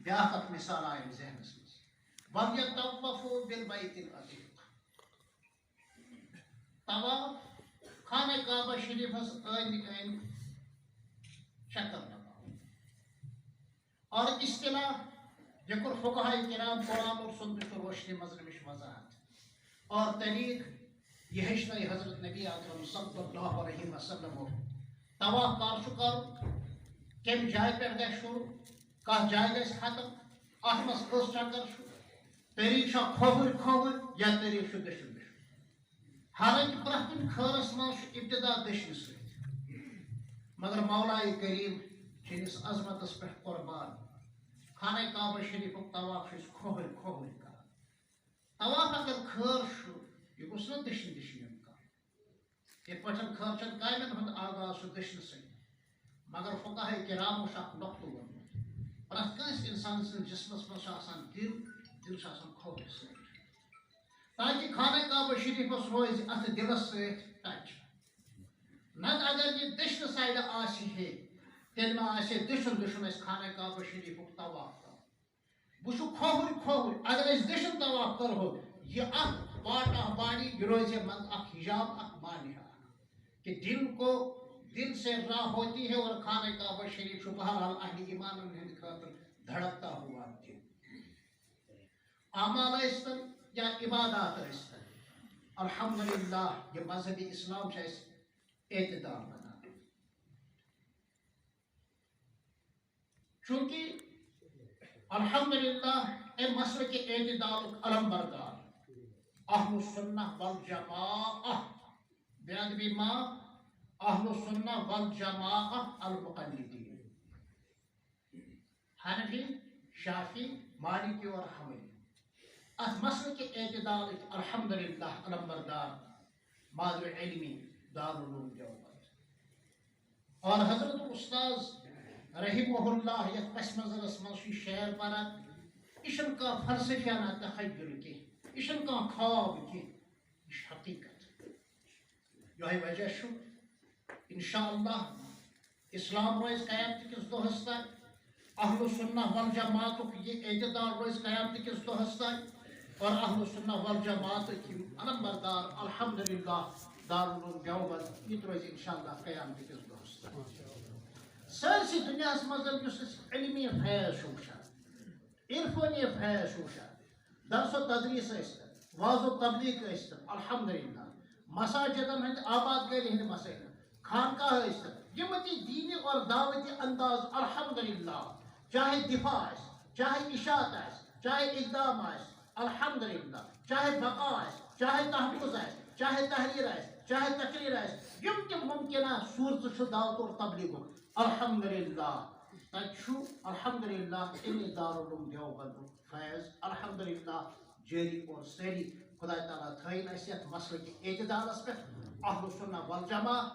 بیاکھ مثال آئی ذہنس مز وَلْيَطَوَّفُوا بِالْبَيْتِ الْعَتِيقِ طواف خانہ کعبہ شریفس أند چکر لگاؤ اور اصطلاح یہ فقہائے کرام قرآن اور سنت روشنی مذہبش وضاحت اور طریق یہ ہشن حضرت نبی اکرم صلی اللہ علیہ وسلم طواف کر کر کم جائے پہ گھر شروع کت جائے گھس ختم ات مز کس چکر طریق کھوور کھوور یا طریق دشن دشن حالانکہ پرت کن خیرس مز ابتدا دشن ست مگر مولائے کریم چنس عظمتس پہ قربان خانہ کعبہ شریف طواف کھوور کھوور کر طواف اگر خیر یہ گوس نا دشن دشن کر یہ پٹھن خرچن کامن ہند آغاز سہ دشن ست مگر فقہائے کرامو اخ نقطہ وونمت پرت کنس انسان سن جسمس مز دل کھوور ست تاکہ خانہ کعبہ شریفس روز ات دلس ست ٹچ نت اگر یہ دشن سائڈ ہے تیل ما دشن دشن خانہ کعبہ شریف طواف کر بہ کھوور کھوور اگر دشن طواف کرو یہ اخ پارٹ آف باڈی یہ روز من اخ حجاب اخ مانع کہ دل سے راہ ہوتی ہے اور خانہ کعبہ شریف بہرحال اہل ایمان ہند خاطر دھڑکتا ہوا دل اعمال ائستن یا عبادات ائستن الحمدللہ یہ مذہبی اسلام اعتدال بنا چونکہ الحمدللہ اے مسئلہ کے اعتدال علم بردار اہل السنہ والجماعہ بیادبی ما اہل السنہ والجماعہ المقلدین حنفی شافی مالکی اور حنبلی اس مسئلہ کے اعتدال الحمدللہ علم بردار مادر علمی دارالعلوم دیوبند اور حضرت استاذ رحمہ اللہ یہ پس منظرس مز شعر پران یہ فلسفیانہ تخیل کی یہ خواب کی یہ حقیقت یہ وجہ انشاءاللہ اسلام روز قیامت کس دہس تک اہل السنہ والجماعت یہ اعتدال روز قیامت کس دہس تک اور اہل السنہ والجماعت کی علم بردار الحمدللہ دارالعلوم دیوبند یہ روز انشاءاللہ قیامت کس دہس تک سارسی دنیا مز علمی فیض عرفانی فیض درس و تدریس واض و تبلیغ الحمدللہ مساجدن ہند آباد گری ہند مسائل خانقاہ یم دینی اور دعوتی انداز الحمدللہ چاہے دفاع چاہے اشاعت چاہے اقدام الحمدللہ چاہے بقا چاہے تحفظ چاہے تحریر چاہے تقریر یم تم ممکنہ صورت دعوت اور تبلیغ الحمدللہ تچو الحمدللہ ان دارالعلوم دیوبند فیض الحمدللہ جاری اور ساری خدا تعالیٰ تھین اس مسئلہ کے اعتدالس پہ اہل السنہ والجماعہ